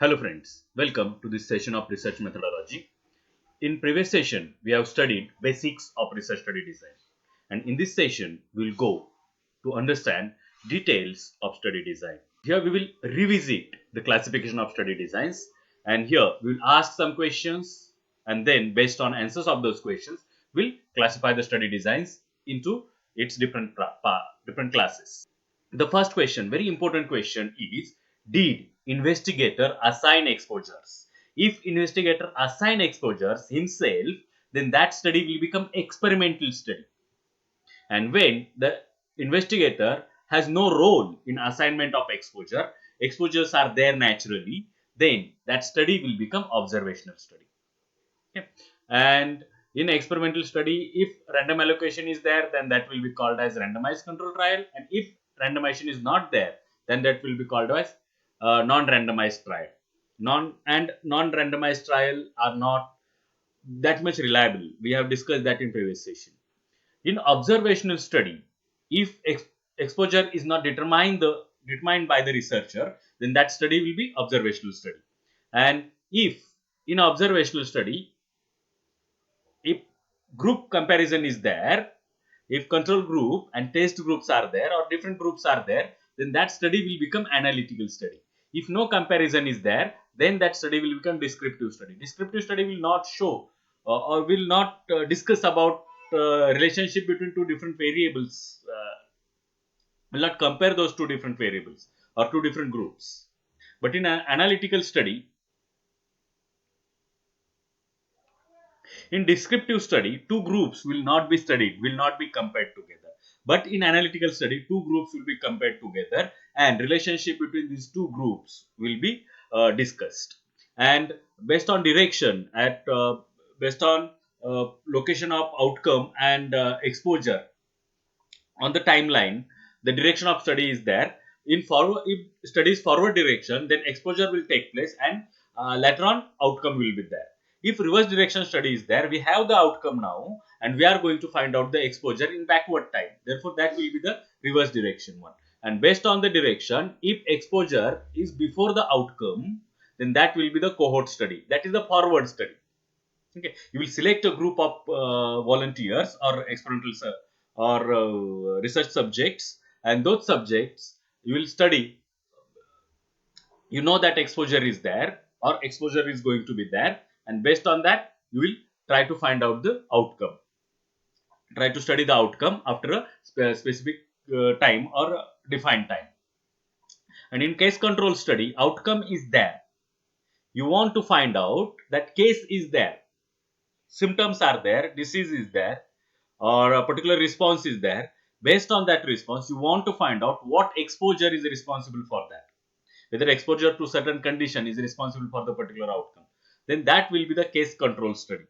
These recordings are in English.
Hello friends, welcome to this session of research methodology. In previous session, we have studied basics of research study design, and in this session, we will go to understand details of study design. Here we will revisit the classification of study designs, and here we will ask some questions, and then based on answers of those questions, we'll classify the study designs into its different classes. The first question, very important question, is did investigator assign exposures? If investigator assign exposures himself, then that study will become experimental study. And when the investigator has no role in assignment of exposure, exposures are there naturally, then that study will become observational study. Okay. And in experimental study, if random allocation is there, then that will be called as randomized control trial. And if randomization is not there, then that will be called as non-randomized trial. Non-randomized trial are not that much reliable. We have discussed that in previous session. In observational study, if exposure is not determined by the researcher, then that study will be observational study. And if in observational study, if group comparison is there, if control group and test groups are there or different groups are there, then that study will become analytical study. If no comparison is there, then that study will become descriptive study. Descriptive study will not show or will not discuss about relationship between two different variables, will not compare those two different variables or two different groups. But in an analytical study, in descriptive study, two groups will not be studied, will not be compared together. But in analytical study, two groups will be compared together and relationship between these two groups will be discussed. And based on direction, based on location of outcome and exposure on the timeline, the direction of study is there. In forward, if study is forward direction, then exposure will take place and later on outcome will be there. If reverse direction study is there, we have the outcome now and we are going to find out the exposure in backward time. Therefore, that will be the reverse direction one. And based on the direction, if exposure is before the outcome, then that will be the cohort study. That is the forward study. Okay, you will select a group of volunteers or experimental or research subjects, and those subjects you will study. You know that exposure is there or exposure is going to be there, and based on that, you will try to find out the outcome. Try to study the outcome after a specific time or defined time. And in case control study, outcome is there. You want to find out that case is there, symptoms are there, disease is there, or a particular response is there. Based on that response, you want to find out what exposure is responsible for that, whether exposure to certain condition is responsible for the particular outcome. Then that will be the case control study.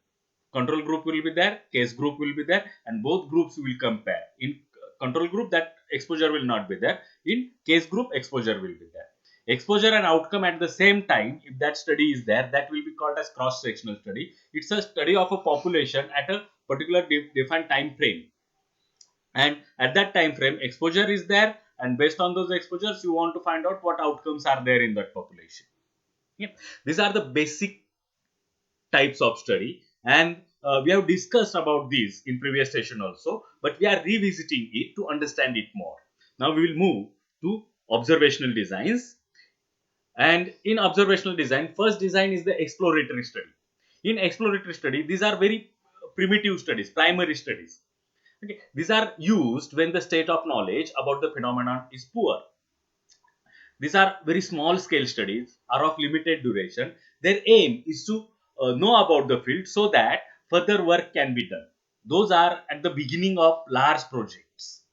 Control group will be there, case group will be there, and both groups will compare. In control group, that exposure will not be there. In case group, exposure will be there. Exposure and outcome at the same time, if that study is there, that will be called as cross-sectional study. It's a study of a population at a particular defined time frame, and at that time frame exposure is there, and based on those exposures you want to find out what outcomes are there in that population. Yeah. These are the basic types of study, and we have discussed about these in previous session also, but we are revisiting it to understand it more. Now we will move to observational designs. And in observational design, first design is the exploratory study. In exploratory study, these are very primitive studies, primary studies. Okay. These are used when the state of knowledge about the phenomenon is poor. These are very small scale studies, are of limited duration. Their aim is to know about the field so that further work can be done. Those are at the beginning of large projects,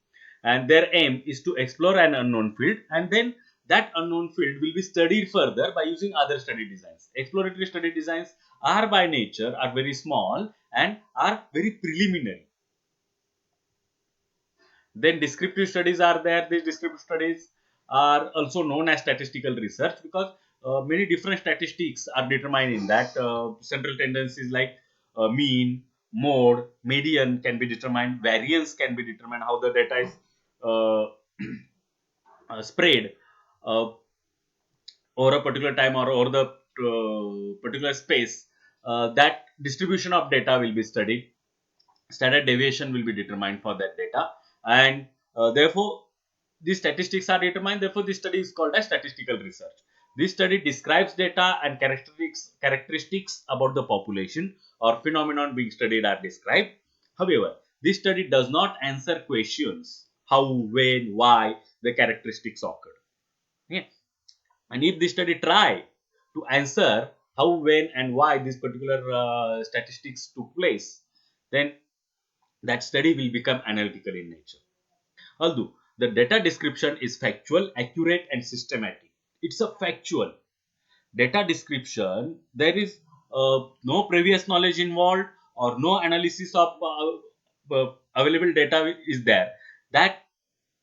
and their aim is to explore an unknown field, and then that unknown field will be studied further by using other study designs. Exploratory study designs are by nature are very small and are very preliminary. Then descriptive studies are there. These descriptive studies are also known as statistical research because many different statistics are determined in that. Central tendencies like mean, mode, median can be determined, variance can be determined, how the data is uh, spread. Uh, over a particular time or over the particular space, that distribution of data will be studied. Standard deviation will be determined for that data, and therefore these statistics are determined. Therefore, this study is called as statistical research. This study describes data and characteristics about the population or phenomenon being studied are described. However, this study does not answer questions how, when, why the characteristics occurred. Okay? And if this study try to answer how, when, and why these particular statistics took place, then that study will become analytical in nature. Although the data description is factual, accurate, and systematic, it's a factual data description. There is no previous knowledge involved or no analysis of available data is there. That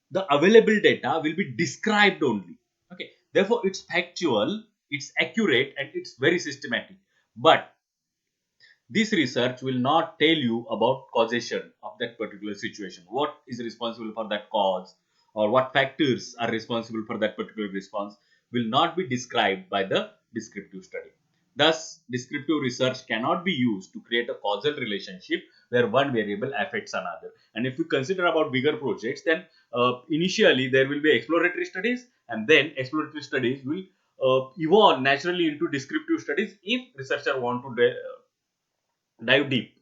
the available data will be described only. Okay, therefore it's factual, it's accurate, and it's very systematic. But this research will not tell you about causation of that particular situation. What is responsible for that cause or what factors are responsible for that particular response will not be described by the descriptive study. Thus, descriptive research cannot be used to create a causal relationship where one variable affects another. And if you consider about bigger projects, then initially there will be exploratory studies, and then exploratory studies will evolve naturally into descriptive studies if researcher want to dive deep.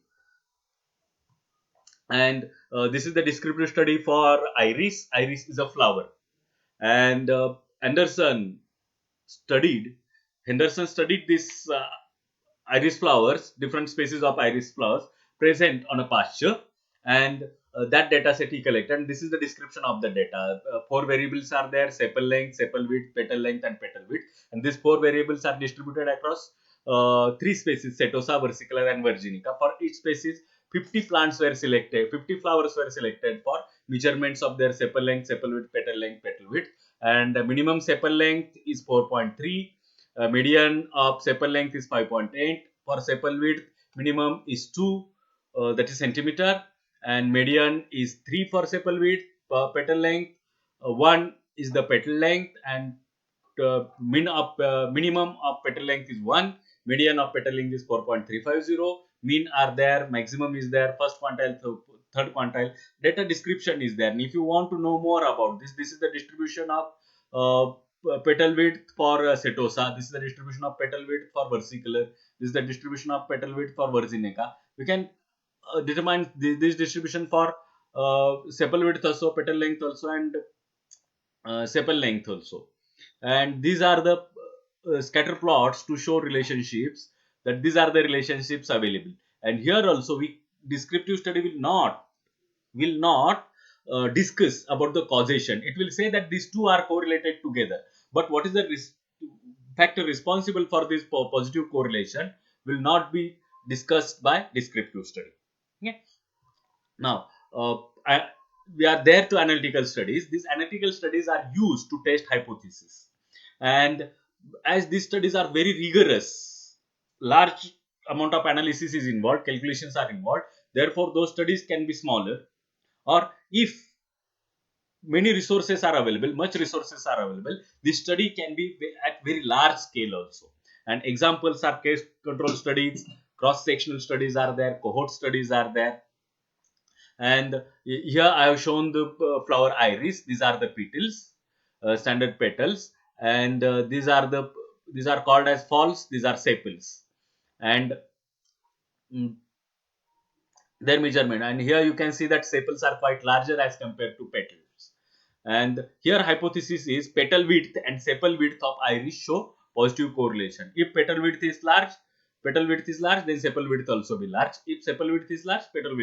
And this is the descriptive study for iris. Iris is a flower, and anderson studied Henderson studied this iris flowers, different species of iris flowers present on a pasture, and that data set he collected. And this is the description of the data. Four variables are there: sepal length, sepal width, petal length, and petal width. And these four variables are distributed across three species: Setosa, versicolor, and virginica. For each species, 50 plants were selected, 50 flowers were selected for measurements of their sepal length, sepal width, petal width. And the minimum sepal length is 4.3. Median of sepal length is 5.8. For sepal width, minimum is 2, that is centimeter, and median is 3 for sepal width. Petal length, 1 is the petal length, and minimum of petal length is 1. Median of petal length is 4.350. Mean are there, maximum is there, first quantile, third quantile. Data description is there. And if you want to know more about this, this is the distribution of petal width for Setosa. This is the distribution of petal width for versicolor. This is the distribution of petal width for virginica. We can determine this distribution for sepal width also, petal length also, and sepal length also. And these are the scatter plots to show relationships, that these are the relationships available. And here also, we descriptive study will not discuss about the causation. It will say that these two are correlated together, but what is the factor responsible for this positive correlation will not be discussed by descriptive study. Okay. Now, we are there to analytical studies. These analytical studies are used to test hypotheses, and as these studies are very rigorous, large amount of analysis is involved, calculations are involved. Therefore, those studies can be smaller, or if many resources are available, much resources are available, this study can be at very large scale also. And examples are case control studies, cross sectional studies are there, cohort studies are there. And here I have shown the flower iris. These are the petals, standard petals, and these are called as falls. These are sepals, and mm, their measurement. And here you can see that sepals are quite larger as compared to petals. And here hypothesis is petal width and sepal width of iris show positive correlation. If petal width is large, then sepal width also be large. If sepal width is large, petal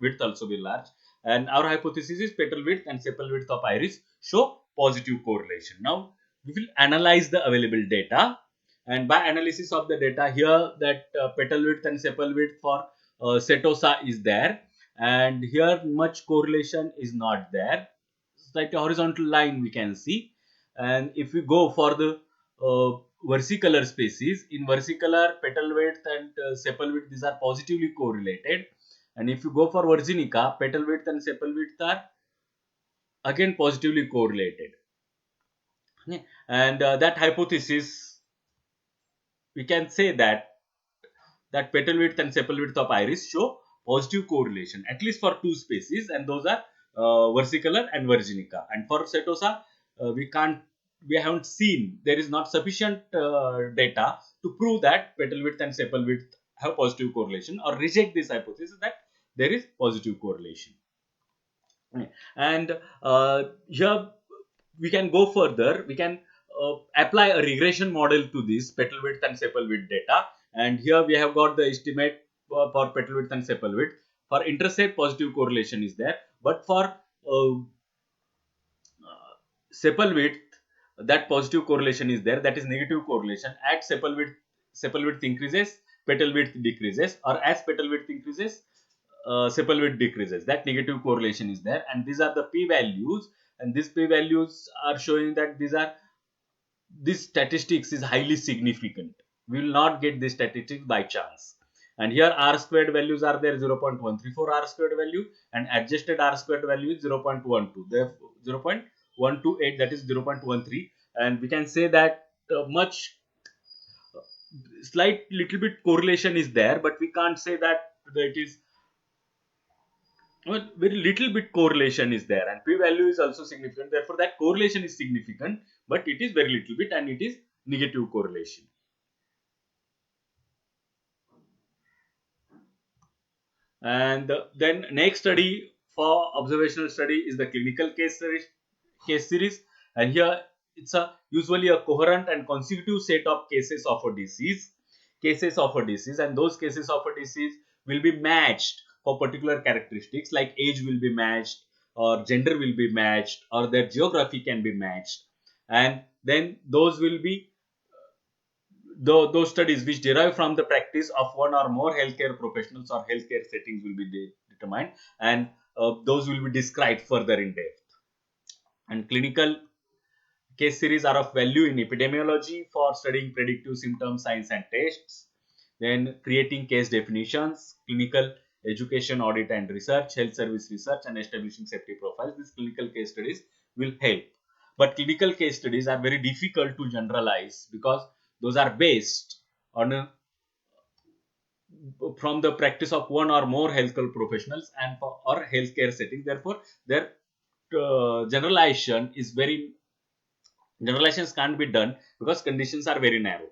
width also be large. And our hypothesis is petal width and sepal width of iris show positive correlation. Now we will analyze the available data, and by analysis of the data, here that petal width and sepal width for Setosa is there, and here much correlation is not there. It's like a horizontal line we can see. And if we go for the versicolor species, in versicolor, petal width and sepal width, these are positively correlated. And if you go for virginica, petal width and sepal width are again positively correlated. Okay. And that hypothesis, we can say that petal width and sepal width of iris show positive correlation at least for two species, and those are versicolor and virginica. And for setosa, we haven't seen, there is not sufficient data to prove that petal width and sepal width have positive correlation or reject this hypothesis that there is positive correlation. And here we can go further. We can apply a regression model to this petal width and sepal width data. And here we have got the estimate for petal width and sepal width. For intercept, positive correlation is there, but for sepal width, that positive correlation is there. That is negative correlation. At sepal width increases, petal width decreases, or as petal width increases, sepal width decreases. That negative correlation is there, and these are the p values. And these p values are showing that this statistics is highly significant. We will not get this statistics by chance. And here r squared values are there, 0.134 r squared value, and adjusted r squared value is 0.12. Therefore 0.128, that is 0.13. And we can say that much slight little bit correlation is there, but we can't say that it is, well, very little bit correlation is there, and p value is also significant. Therefore that correlation is significant, but it is very little bit, and it is negative correlation. And then next study for observational study is the clinical case series. And here it's a usually a coherent and consecutive set of cases of a disease, and those cases of a disease will be matched for particular characteristics, like age will be matched, or gender will be matched, or their geography can be matched. And then those will be those studies which derive from the practice of one or more healthcare professionals or healthcare settings will be determined, and those will be described further in depth. And clinical case series are of value in epidemiology for studying predictive symptoms, signs, and tests. Then creating case definitions, clinical education, audit and research, health service research, and establishing safety profiles. These clinical case studies will help. But clinical case studies are very difficult to generalize because those are based on from the practice of one or more healthcare professionals and for or healthcare settings. Therefore, their generalizations can't be done because conditions are very narrow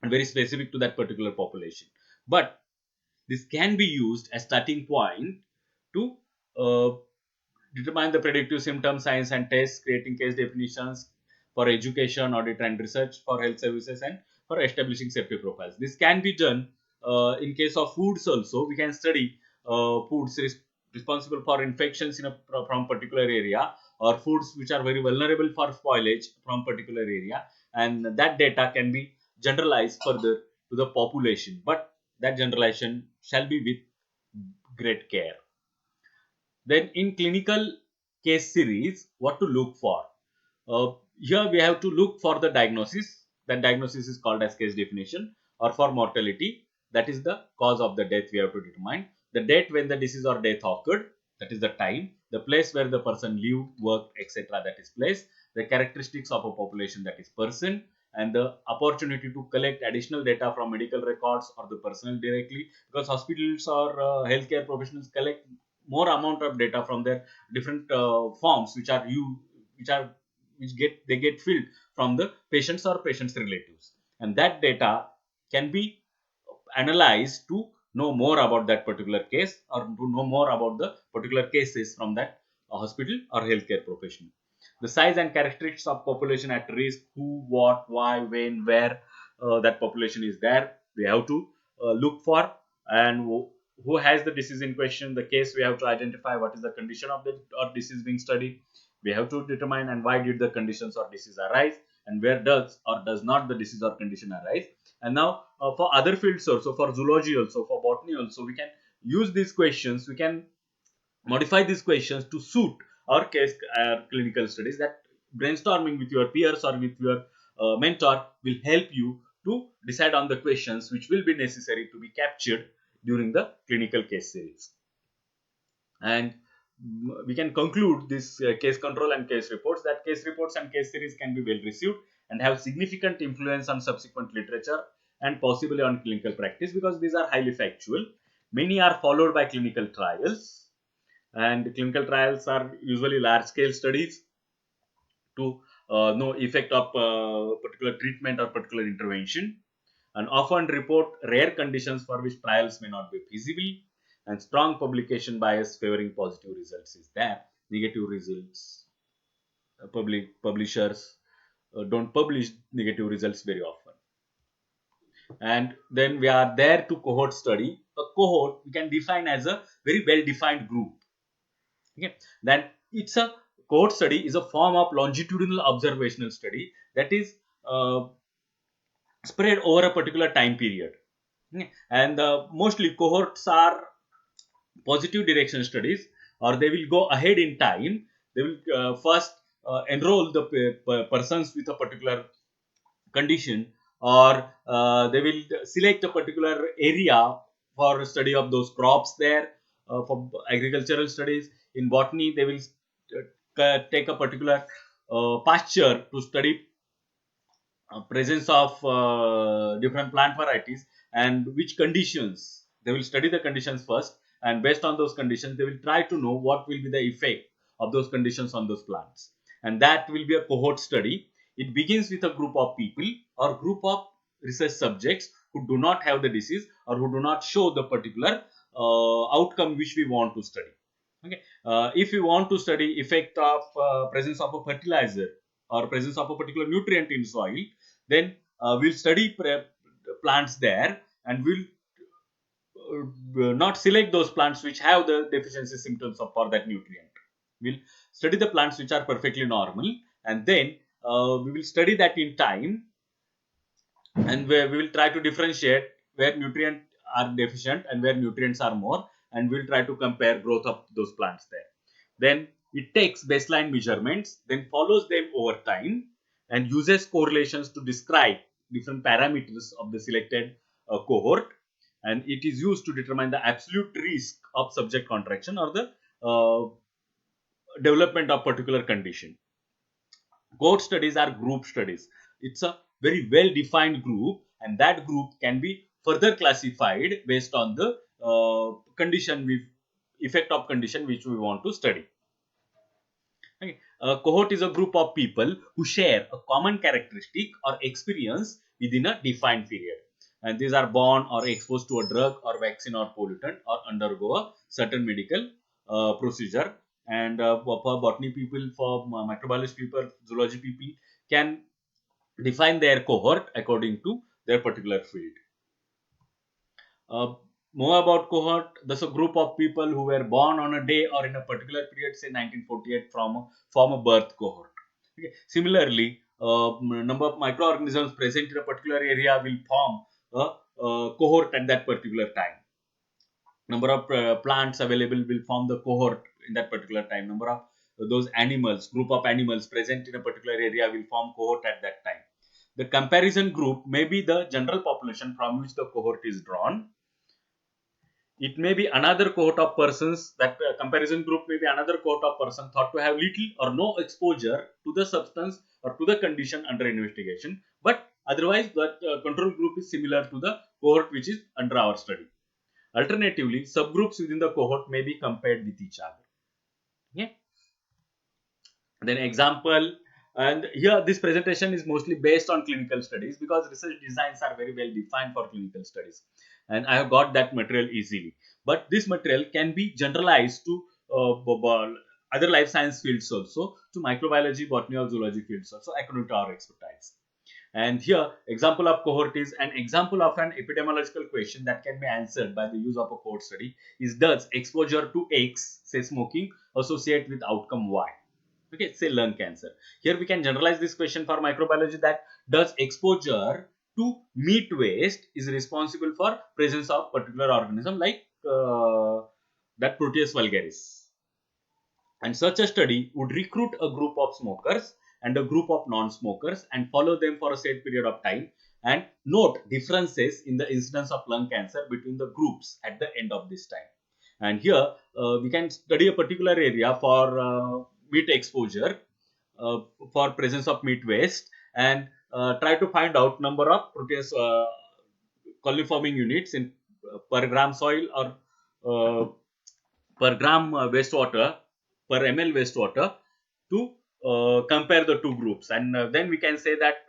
and very specific to that particular population. But this can be used as starting point to uh, determine the predictive symptoms, signs, and tests, creating case definitions for education, audit, and research for health services, and for establishing safety profiles. This can be done in case of foods also. We can study foods responsible for infections in from particular area, or foods which are very vulnerable for spoilage from particular area, and that data can be generalized further to the population. But that generalization shall be with great care. Then in clinical case series, what to look for? Here we have to look for the diagnosis. That diagnosis is called as case definition, or for mortality, that is the cause of the death we have to determine. The date when the disease or death occurred, that is the time. The place where the person lived, worked, etc., that is place. The characteristics of a population, that is person. And the opportunity to collect additional data from medical records or the personnel directly, because hospitals or healthcare professionals collect more amount of data from their different forms which are you which are which get they get filled from the patients or patients relatives, and that data can be analyzed to know more about that particular case or to know more about the particular cases from that hospital or healthcare professional. The size and characteristics of population at risk, who, what, why, when, where that population is there, we have to look for. And who has the disease in question, the case we have to identify what is the condition of the or disease being studied, we have to determine, and why did the conditions or disease arise, and where does or does not the disease or condition arise. And now for other fields also, for zoology also, for botany also, we can use these questions, we can modify these questions to suit our case clinical studies. That brainstorming with your peers or with your mentor will help you to decide on the questions which will be necessary to be captured during the clinical case series. And we can conclude this case control and case reports, that case reports and case series can be well received and have significant influence on subsequent literature and possibly on clinical practice, because these are highly factual. Many are followed by clinical trials, and clinical trials are usually large scale studies to know effect of particular treatment or particular intervention, and often report rare conditions for which trials may not be feasible, and strong publication bias favoring positive results is there. Negative results, publishers don't publish negative results very often. And then we are there to cohort study. A cohort we can define as a very well defined group. Okay, then it's a cohort study is a form of longitudinal observational study that is uh, spread over a particular time period. Okay. And mostly cohorts are positive direction studies, or they will go ahead in time. They will first enroll the persons with a particular condition, or they will select a particular area for study of those crops there, for agricultural studies. In botany, they will take a particular pasture to study presence of different plant varieties and which conditions. They will study the conditions first, and based on those conditions they will try to know what will be the effect of those conditions on those plants, and that will be a cohort study. It begins with a group of people or group of research subjects who do not have the disease or who do not show the particular outcome which we want to study. Okay, if we want to study effect of presence of a fertilizer or presence of a particular nutrient in soil, then we'll study plants there, and we'll not select those plants which have the deficiency symptoms of for that nutrient. We'll study the plants which are perfectly normal, and then we will study that in time, and where we will try to differentiate where nutrients are deficient and where nutrients are more, and we'll try to compare growth of those plants there. Then it takes baseline measurements, then follows them over time, and uses correlations to describe different parameters of the selected cohort, and it is used to determine the absolute risk of subject contraction or the development of particular condition. Cohort studies are group studies. It's a very well defined group, and that group can be further classified based on the condition we effect of condition which we want to study. Okay. A cohort is a group of people who share a common characteristic or experience within a defined period, and these are born or exposed to a drug or vaccine or pollutant or undergo a certain medical procedure. And for botany people, for microbiology people, zoology people can define their cohort according to their particular field. Uh, More about cohort. That's a group of people who were born on a day or in a particular period, say 1948, from a birth cohort. Okay. Similarly, number of microorganisms present in a particular area will form a cohort at that particular time. Number of plants available will form the cohort in that particular time. Number of those animals, group of animals present in a particular area will form cohort at that time. The comparison group may be the general population from which the cohort is drawn. It may be another cohort of persons, that comparison group may be another cohort of person thought to have little or no exposure to the substance or to the condition under investigation, but otherwise that control group is similar to the cohort which is under our study. Alternatively, subgroups within the cohort may be compared with each other. Yeah. Then example, and here this presentation is mostly based on clinical studies because research designs are very well defined for clinical studies, and I have got that material easily. But this material can be generalized to other life science fields also, to microbiology, botany or zoology fields also, according to our expertise. And here, example of cohort is an example of an epidemiological question that can be answered by the use of a cohort study is, does exposure to X, say smoking, associate with outcome Y? Okay, say lung cancer. Here we can generalize this question for microbiology, that does exposure to meat waste is responsible for presence of particular organism like that Proteus vulgaris. And such a study would recruit a group of smokers and a group of non-smokers and follow them for a set period of time and note differences in the incidence of lung cancer between the groups at the end of this time. And here we can study a particular area for meat exposure, uh, for presence of meat waste, and try to find out number of proteus coliforming units in per gram soil, or uh, per gram wastewater, per ml wastewater, to compare the two groups. And then we can say that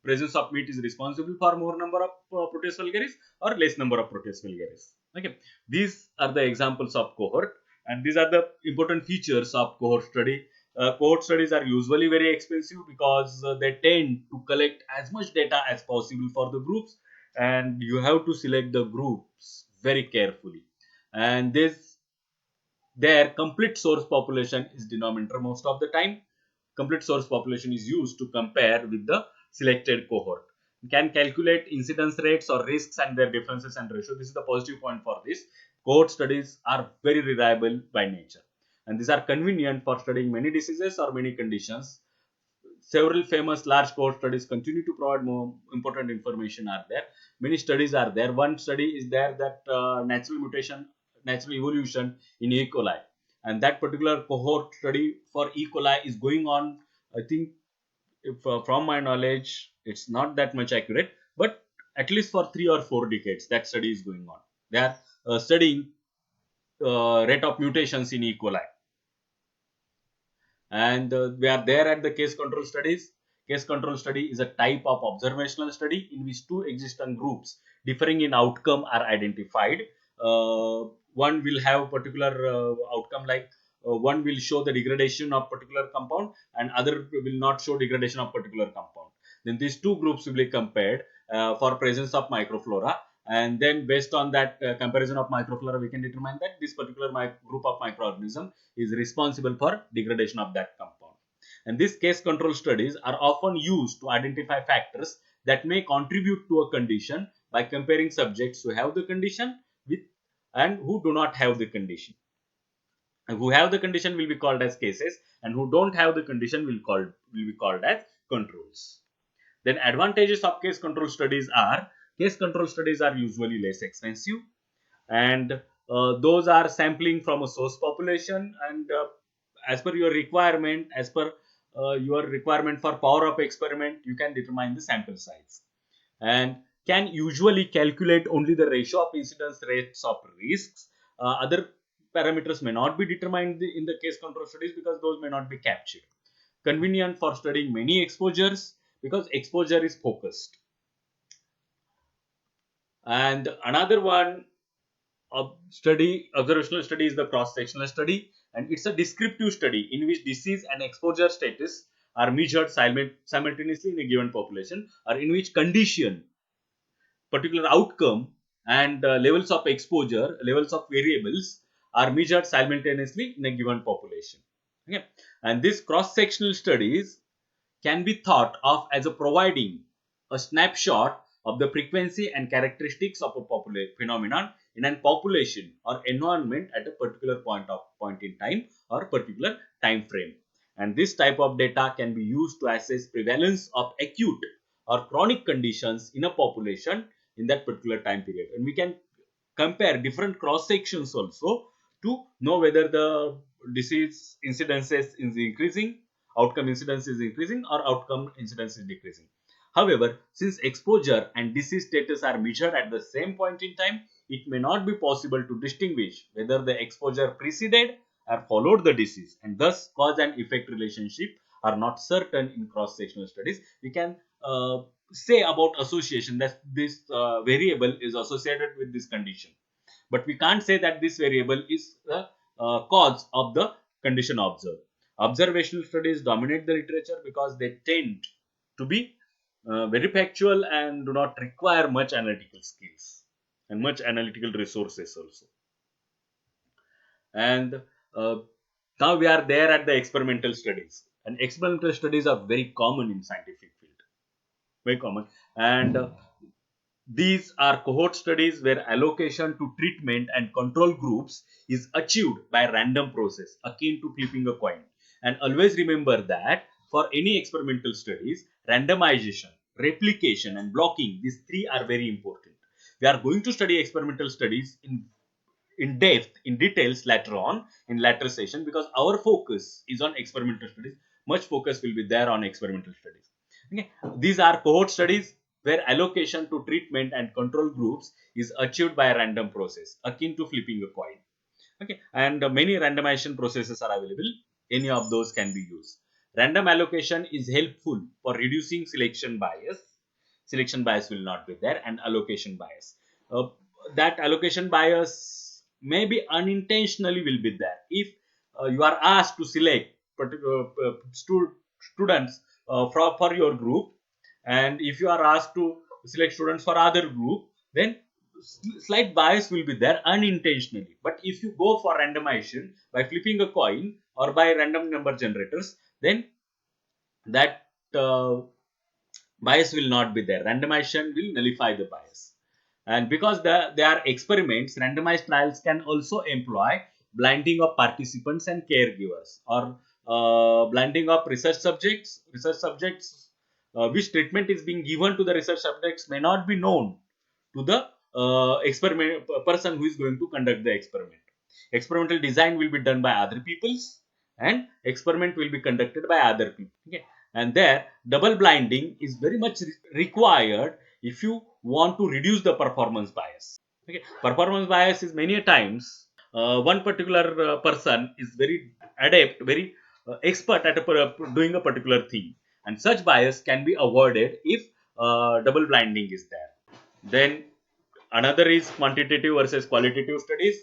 presence of meat is responsible for more number of Proteus vulgaris or less number of Proteus vulgaris. Okay, these are the examples of cohort, and these are the important features of cohort study. Cohort studies are usually very expensive because they tend to collect as much data as possible for the groups, and you have to select the groups very carefully. And this, their complete source population is denominator most of the time. Complete source population is used to compare with the selected cohort. You can calculate incidence rates or risks and their differences and ratio. This is the positive point for this. Cohort studies are very reliable by nature, and these are convenient for studying many diseases or many conditions. Several famous large cohort studies continue to provide more important information are there. Many studies are there. One study is there that natural evolution in E. coli, and that particular cohort study for E. coli is going on. I think, if from my knowledge, it's not that much accurate, but at least for 3 or 4 decades, that study is going on. They are studying rate of mutations in E. coli, and we are there at the case control studies. Case control study is a type of observational study in which two existing groups differing in outcome are identified. One will have particular outcome, like one will show the degradation of particular compound and other will not show degradation of particular compound. Then these two groups will be compared for presence of microflora, and then based on that comparison of microflora, we can determine that this particular group of microorganism is responsible for degradation of that compound. And these case control studies are often used to identify factors that may contribute to a condition by comparing subjects who have the condition with and who do not have the condition. And who have the condition will be called as cases, and who don't have the condition will be called as controls. Then advantages of case control studies are usually less expensive, and those are sampling from a source population, and as per your requirement, as per your requirement for power of experiment, you can determine the sample size, and can usually calculate only the ratio of incidence rates of risks. Other parameters may not be determined in the case control studies because those may not be captured. Convenient for studying many exposures because exposure is focused. And another one, observational study, is the cross-sectional study, and it's a descriptive study in which disease and exposure status are measured simultaneously in a given population, or in which condition, particular outcome, and levels of exposure, levels of variables are measured simultaneously in a given population. Okay, and these cross-sectional studies can be thought of as a providing a snapshot of the frequency and characteristics of a phenomenon in a population or environment at a particular point in time or particular time frame. And this type of data can be used to assess prevalence of acute or chronic conditions in a population in that particular time period. And we can compare different cross sections also to know whether the disease incidences is increasing, outcome incidence is increasing, or outcome incidence is decreasing. However, since exposure and disease status are measured at the same point in time, it may not be possible to distinguish whether the exposure preceded or followed the disease, and thus cause and effect relationship are not certain in cross-sectional studies. We can say about association that this variable is associated with this condition, but we can't say that this variable is the cause of the condition observed. Observational studies dominate the literature because they tend to be very factual and do not require much analytical skills and much analytical resources also. And uh, now we are there at the experimental studies, and experimental studies are very common in scientific field, very common. And these are cohort studies where allocation to treatment and control groups is achieved by random process akin to flipping a coin. And always remember that for any experimental studies, randomization, replication, and blocking, these three are very important. We are going to study experimental studies in depth, in details later on in later session, because our focus is on experimental studies. Much focus will be there on experimental studies. Okay, these are cohort studies where allocation to treatment and control groups is achieved by a random process akin to flipping a coin. Okay, and many randomization processes are available. Any of those can be used. Random allocation is helpful for reducing selection bias. Selection bias will not be there, and allocation bias, uh, that allocation bias may be unintentionally will be there if you are asked to select particular students for your group, and if you are asked to select students for other group, then slight bias will be there unintentionally. But if you go for randomization by flipping a coin or by random number generators, then that bias will not be there. Randomization will nullify the bias. And because they are experiments, randomized trials can also employ blinding of participants and caregivers, or blinding of research subjects. Research subjects, which treatment is being given to the research subjects may not be known to the experiment person who is going to conduct the experiment. Experimental design will be done by other peoples, and experiment will be conducted by other people. Okay, and there double blinding is very much required if you want to reduce the performance bias. Okay, performance bias is many a times one particular person is very adept, very expert at doing a particular thing, and such bias can be avoided if double blinding is there. Then another is quantitative versus qualitative studies,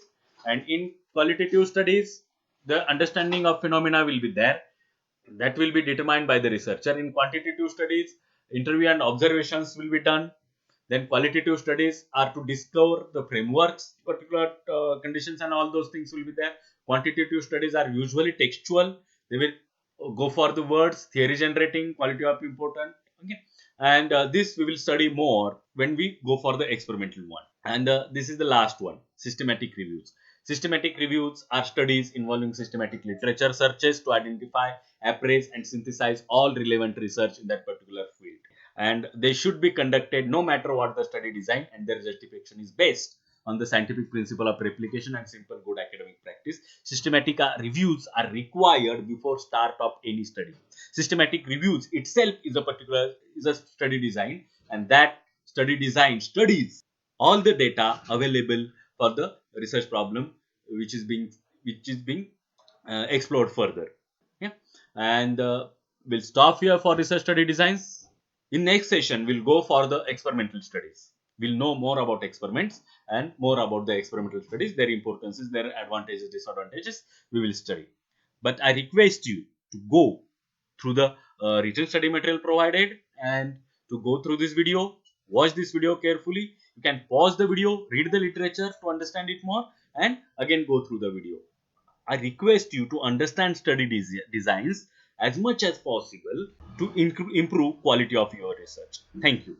and in qualitative studies the understanding of phenomena will be there, that will be determined by the researcher. In quantitative studies, interview and observations will be done. Then qualitative studies are to discover the frameworks, particular conditions, and all those things will be there. Quantitative studies are usually textual. They will go for the words, theory generating, quality of important. Okay, and this we will study more when we go for the experimental one. And this is the last one: systematic reviews. Systematic reviews are studies involving systematic literature searches to identify, appraise, and synthesize all relevant research in that particular field. And they should be conducted no matter what the study design, and their justification is based on the scientific principle of replication and simple good academic practice. Systematic reviews are required before start of any study. Systematic reviews itself is a study design, and that study design studies all the data available for the research problem which is being explored further. Yeah, and we'll stop here for research study designs. In next session, we'll go for the experimental studies. We'll know more about experiments and more about the experimental studies, their importances, their advantages, disadvantages. We will study. But I request you to go through the written study material provided, and to go through this video, watch this video carefully. You can pause the video, read the literature to understand it more, and again go through the video. I request you to understand study designs as much as possible to improve quality of your research. Thank you.